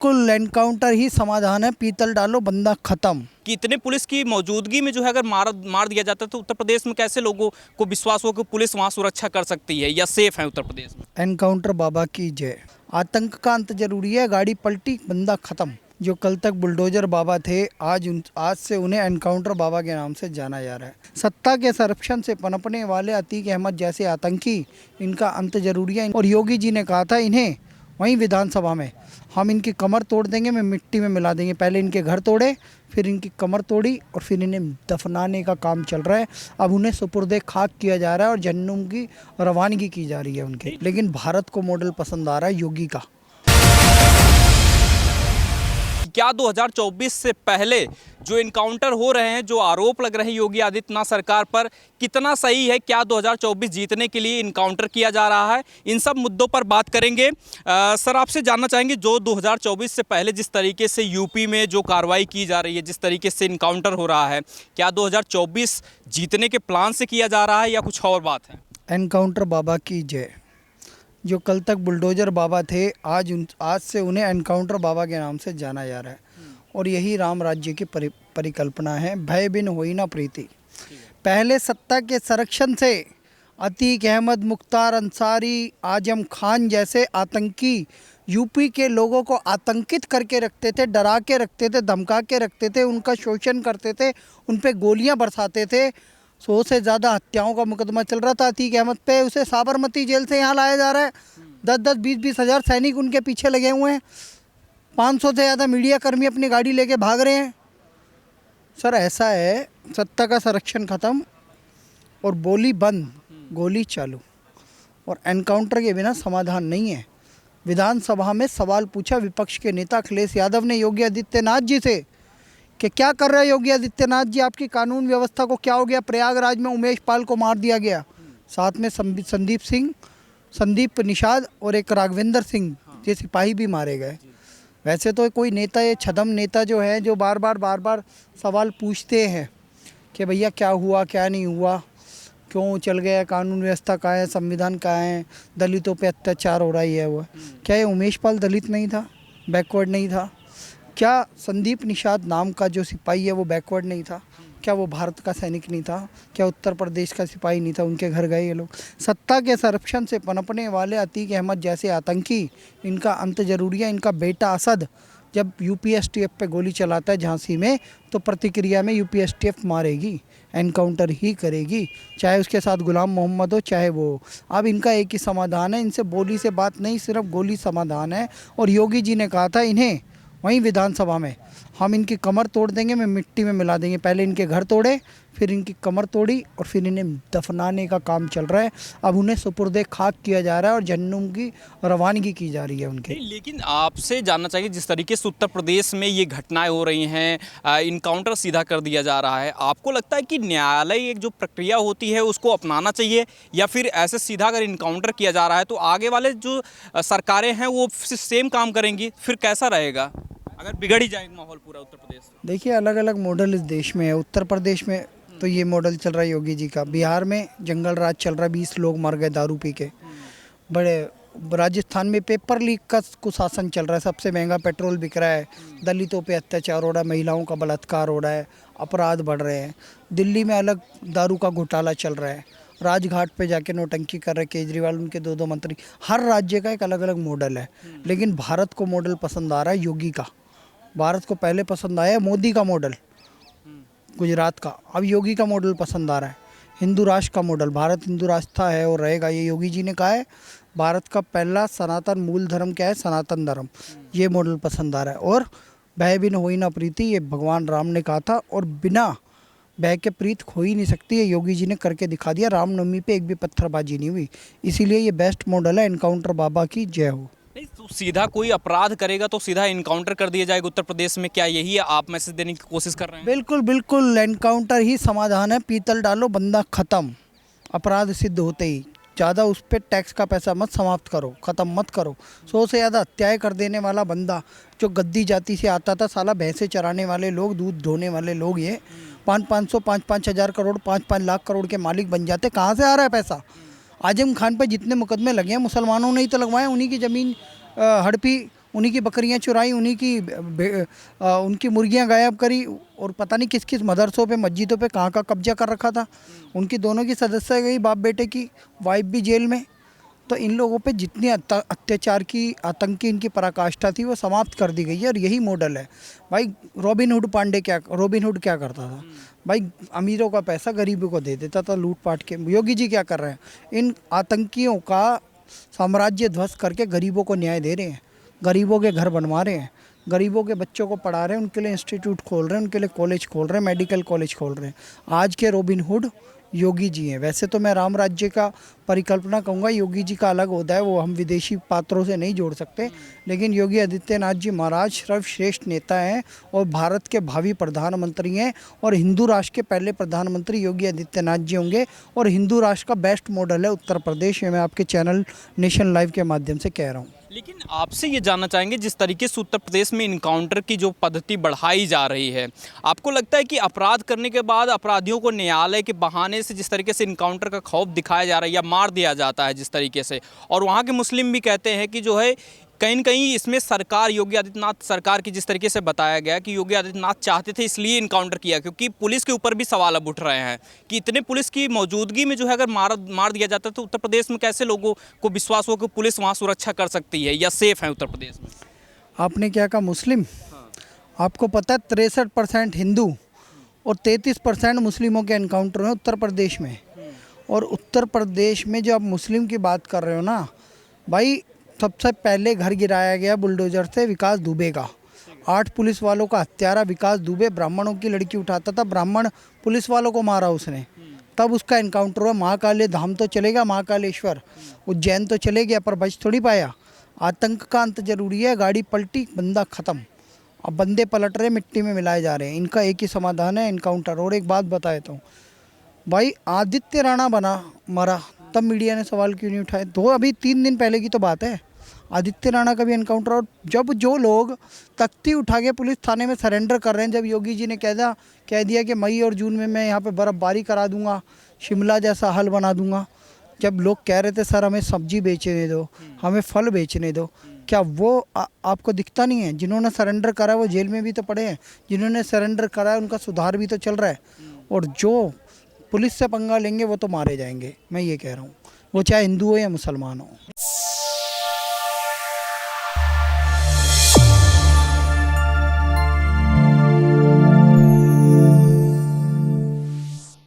बिल्कुल एनकाउंटर ही समाधान है, पीतल डालो बंदा खत्म। कि इतने पुलिस की मौजूदगी में जो है अगर मार दिया जाता है तो उत्तर प्रदेश में कैसे लोगों को विश्वास हो कि पुलिस वहाँ सुरक्षा कर सकती है या सेफ है उत्तर प्रदेश में। एनकाउंटर बाबा की जय। आतंक का अंत जरूरी है, गाड़ी पलटी बंदा खत्म। जो कल तक बुलडोजर बाबा थे, आज से उन्हें एनकाउंटर बाबा के नाम से जाना जा रहा है। सत्ता के संरक्षण से पनपने वाले अतीक अहमद जैसे आतंकी, इनका अंत जरूरी है। और योगी जी ने कहा था इन्हें वहीं विधानसभा में, हम इनकी कमर तोड़ देंगे, मैं मिट्टी में मिला देंगे। पहले इनके घर तोड़े, फिर इनकी कमर तोड़ी और फिर इन्हें दफनाने का काम चल रहा है। अब उन्हें सुपुर्दे खाक किया जा रहा है और जहन्नुम की रवानगी की जा रही है उनके। लेकिन भारत को मॉडल पसंद आ रहा है योगी का। क्या 2024 से पहले जो इनकाउंटर हो रहे हैं, जो आरोप लग रहे हैं योगी आदित्यनाथ सरकार पर, कितना सही है? क्या 2024 जीतने के लिए इनकाउंटर किया जा रहा है? इन सब मुद्दों पर बात करेंगे। सर, आपसे जानना चाहेंगे, जो 2024 से पहले जिस तरीके से यूपी में जो कार्रवाई की जा रही है, जिस तरीके से इनकाउंटर हो रहा है, क्या 2024 जीतने के प्लान से किया जा रहा है या कुछ और बात है? एनकाउंटर बाबा की जय। जो कल तक बुलडोजर बाबा थे, आज से उन्हें एनकाउंटर बाबा के नाम से जाना जा रहा है। और यही राम राज्य की परिकल्पना है। भय बिन होई ना प्रीति। पहले सत्ता के संरक्षण से अतीक अहमद, मुख्तार अंसारी, आजम खान जैसे आतंकी यूपी के लोगों को आतंकित करके रखते थे, डरा के रखते थे, धमका के रखते थे, उनका शोषण करते थे, उन पे गोलियां बरसाते थे। 100 से ज़्यादा हत्याओं का मुकदमा चल रहा था अतीक अहमद पे। उसे साबरमती जेल से यहाँ लाया जा रहा है। 10-10, 20-20 हज़ार सैनिक उनके पीछे लगे हुए हैं। 500 से ज़्यादा मीडिया कर्मी अपनी गाड़ी लेके भाग रहे हैं। सर, ऐसा है, सत्ता का संरक्षण खत्म और बोली बंद, गोली चालू। और एनकाउंटर के बिना समाधान नहीं है। विधानसभा में सवाल पूछा विपक्ष के नेता अखिलेश यादव ने योगी आदित्यनाथ जी से कि क्या कर रहे हैं योगी आदित्यनाथ जी, आपकी कानून व्यवस्था को क्या हो गया? प्रयागराज में उमेश पाल को मार दिया गया, साथ में संदीप निषाद और एक राघवेंद्र सिंह ये सिपाही भी मारे गए। वैसे तो कोई नेता, ये छदम नेता जो है, जो बार बार सवाल पूछते हैं कि भैया क्या हुआ, क्या नहीं हुआ, क्यों चल गया, कानून व्यवस्था कहाँ है, संविधान कहाँ है, दलितों पे अत्याचार हो रहा है वो। क्या ये उमेश पाल दलित नहीं था, बैकवर्ड नहीं था? क्या संदीप निषाद नाम का जो सिपाही है वो बैकवर्ड नहीं था? क्या वो भारत का सैनिक नहीं था? क्या उत्तर प्रदेश का सिपाही नहीं था? उनके घर गए ये लोग। सत्ता के संरक्षण से पनपने वाले अतीक अहमद जैसे आतंकी, इनका अंत जरूरी है। इनका बेटा असद जब यूपीएसटीएफ पे गोली चलाता है झांसी में, तो प्रतिक्रिया में यूपीएसटीएफ मारेगी, एनकाउंटर ही करेगी, चाहे उसके साथ गुलाम मोहम्मद हो, चाहे वो। अब इनका एक ही समाधान है, इनसे बोली से बात नहीं, सिर्फ गोली समाधान है। और योगी जी ने कहा था इन्हें वहीं विधानसभा में, हम इनकी कमर तोड़ देंगे, मैं मिट्टी में मिला देंगे। पहले इनके घर तोड़े, फिर इनकी कमर तोड़ी और फिर इन्हें दफनाने का काम चल रहा है। अब उन्हें सुपुर्दे खाक किया जा रहा है और जहन्नुम की रवानगी की जा रही है उनके। लेकिन आपसे जानना चाहिए, जिस तरीके से उत्तर प्रदेश में ये घटनाएं हो रही हैं, इनकाउंटर सीधा कर दिया जा रहा है, आपको लगता है कि न्यायालय एक जो प्रक्रिया होती है उसको अपनाना चाहिए, या फिर ऐसे सीधा अगर इनकाउंटर किया जा रहा है तो आगे वाले जो सरकारें हैं वो सेम काम करेंगी? फिर कैसा रहेगा अगर बिगड़ ही जाए माहौल पूरा उत्तर प्रदेश? देखिए, अलग अलग मॉडल इस देश में है। उत्तर प्रदेश में तो ये मॉडल चल रहा है योगी जी का। बिहार में जंगल राज चल रहा है, 20 लोग मर गए दारू पी के। बड़े राजस्थान में पेपर लीक का कुशासन चल रहा है, सबसे महंगा पेट्रोल बिक रहा है, दलितों पे अत्याचार हो रहा है, महिलाओं का बलात्कार हो रहा है, अपराध बढ़ रहे हैं। दिल्ली में अलग दारू का घोटाला चल रहा है, राजघाट पे जाके नोटंकी कर रहे केजरीवाल, उनके 2-2 मंत्री। हर राज्य का एक अलग अलग मॉडल है, लेकिन भारत को मॉडल पसंद आ रहा है योगी का। भारत को पहले पसंद आया मोदी का मॉडल गुजरात का, अब योगी का मॉडल पसंद आ रहा है। हिंदू राष्ट्र का मॉडल, भारत हिंदू राष्ट्र था, है और रहेगा, ये योगी जी ने कहा है। भारत का पहला सनातन मूल धर्म क्या है? सनातन धर्म। ये मॉडल पसंद आ रहा है। और भय बिन होई ना प्रीति, ये भगवान राम ने कहा था, और बिना भय के प्रीत हो ही नहीं सकती है। योगी जी ने करके दिखा दिया। रामनवमी पे एक भी पत्थरबाजी नहीं हुई, इसीलिए ये बेस्ट मॉडल है। एनकाउंटर बाबा की जय हो। तो सीधा कोई अपराध करेगा तो सीधा इनकाउंटर कर दिया जाएगा उत्तर प्रदेश में, क्या यही आप मैसेज देने की कोशिश कर रहे हैं? बिल्कुल बिल्कुल, एनकाउंटर ही समाधान है, पीतल डालो बंदा खत्म। अपराध सिद्ध होते ही ज़्यादा उस पर टैक्स का पैसा मत समाप्त करो, ख़त्म मत करो। 100 से ज़्यादा हत्याएँ कर देने वाला बंदा जो गद्दी जाति से आता था, साला भैंसे चराने वाले लोग, दूध ढोने वाले लोग, ये 500-500, 5-5 हज़ार करोड़, 5-5 लाख करोड़ के मालिक बन जाते। कहाँ से आ रहा है पैसा? आजम खान पे जितने मुकदमे लगे हैं मुसलमानों ने ही तो लगवाए। उन्हीं की ज़मीन हड़पी, उन्हीं की बकरियां चुराई, उनकी मुर्गियां गायब करी, और पता नहीं किस किस मदरसों पे, मस्जिदों पे कहाँ का कब्जा कर रखा था। उनकी दोनों की सदस्य गई, बाप बेटे की वाइफ भी जेल में। तो इन लोगों पे जितनी अत्याचार की, आतंकी इनकी पराकाष्ठा थी वो समाप्त कर दी गई है, और यही मॉडल है भाई। रॉबिन हुड क्या करता था भाई? अमीरों का पैसा गरीबों को दे देता था लूट पाट के। योगी जी क्या कर रहे हैं? इन आतंकियों का साम्राज्य ध्वस्त करके गरीबों को न्याय दे रहे हैं, गरीबों के घर बनवा रहे हैं, गरीबों के बच्चों को पढ़ा रहे हैं, उनके लिए इंस्टीट्यूट खोल रहे हैं, उनके लिए कॉलेज खोल रहे हैं, मेडिकल कॉलेज खोल रहे हैं। आज के रॉबिन हुड योगी जी हैं। वैसे तो मैं राम राज्य का परिकल्पना कहूँगा, योगी जी का अलग होता है, वो हम विदेशी पात्रों से नहीं जोड़ सकते, लेकिन योगी आदित्यनाथ जी महाराज सर्वश्रेष्ठ नेता हैं और भारत के भावी प्रधानमंत्री हैं, और हिंदू राष्ट्र के पहले प्रधानमंत्री योगी आदित्यनाथ जी होंगे, और हिंदू राष्ट्र का बेस्ट मॉडल है उत्तर प्रदेश। ये मैं आपके चैनल नेशन लाइव के माध्यम से कह रहा हूँ। लेकिन आपसे ये जानना चाहेंगे, जिस तरीके से उत्तर प्रदेश में इनकाउंटर की जो पद्धति बढ़ाई जा रही है, आपको लगता है कि अपराध करने के बाद अपराधियों को न्यायालय के बहाने से जिस तरीके से इनकाउंटर का खौफ दिखाया जा रहा है या मार दिया जाता है जिस तरीके से, और वहाँ के मुस्लिम भी कहते हैं कि जो है कहीं न कहीं इसमें सरकार, योगी आदित्यनाथ सरकार की जिस तरीके से बताया गया कि योगी आदित्यनाथ चाहते थे इसलिए इनकाउंटर किया, क्योंकि पुलिस के ऊपर भी सवाल अब उठ रहे हैं कि इतने पुलिस की मौजूदगी में जो है अगर मार दिया जाता तो उत्तर प्रदेश में कैसे लोगों को विश्वास हो कि पुलिस वहाँ सुरक्षा कर सकती है या सेफ है उत्तर प्रदेश में? आपने क्या कहा? मुस्लिम? आपको पता है 63% हिंदू और 33% मुस्लिमों के एनकाउंटर हैं उत्तर प्रदेश में। और उत्तर प्रदेश में जो आप मुस्लिम की बात कर रहे हो ना भाई, सबसे पहले घर गिराया गया बुलडोजर से विकास दुबे का। 8 पुलिस वालों का हत्यारा विकास दुबे ब्राह्मणों की लड़की उठाता था, ब्राह्मण पुलिस वालों को मारा उसने, तब उसका एनकाउंटर हुआ। महाकाल धाम तो चलेगा, महाकालेश्वर, उज्जैन तो चले गया, पर बच थोड़ी पाया। आतंक का अंत जरूरी है। गाड़ी पलटी, बंदा ख़त्म। अब बंदे पलट रहे, मिट्टी में मिलाए जा रहे हैं। इनका एक ही समाधान है, एनकाउंटर। और एक बात बताए तो भाई, आदित्य राणा मरा, तब मीडिया ने सवाल क्यों नहीं उठाए? तो अभी 3 दिन पहले की तो बात है, आदित्य राणा का भी एनकाउंटर। और जब जो लोग तख्ती उठा के पुलिस थाने में सरेंडर कर रहे हैं, जब योगी जी ने कह दिया कि मई और जून में मैं यहाँ पे बर्फ़बारी करा दूंगा, शिमला जैसा हल बना दूंगा, जब लोग कह रहे थे सर हमें सब्जी बेचने दो, हमें फल बेचने दो, क्या वो आपको दिखता नहीं है? जिन्होंने सरेंडर करा है वो जेल में भी तो पड़े हैं, जिन्होंने सरेंडर करा है उनका सुधार भी तो चल रहा है, और जो पुलिस से पंगा लेंगे वो तो मारे जाएंगे। मैं ये कह रहा हूँ, वो चाहे हिंदू हो या मुसलमान हो।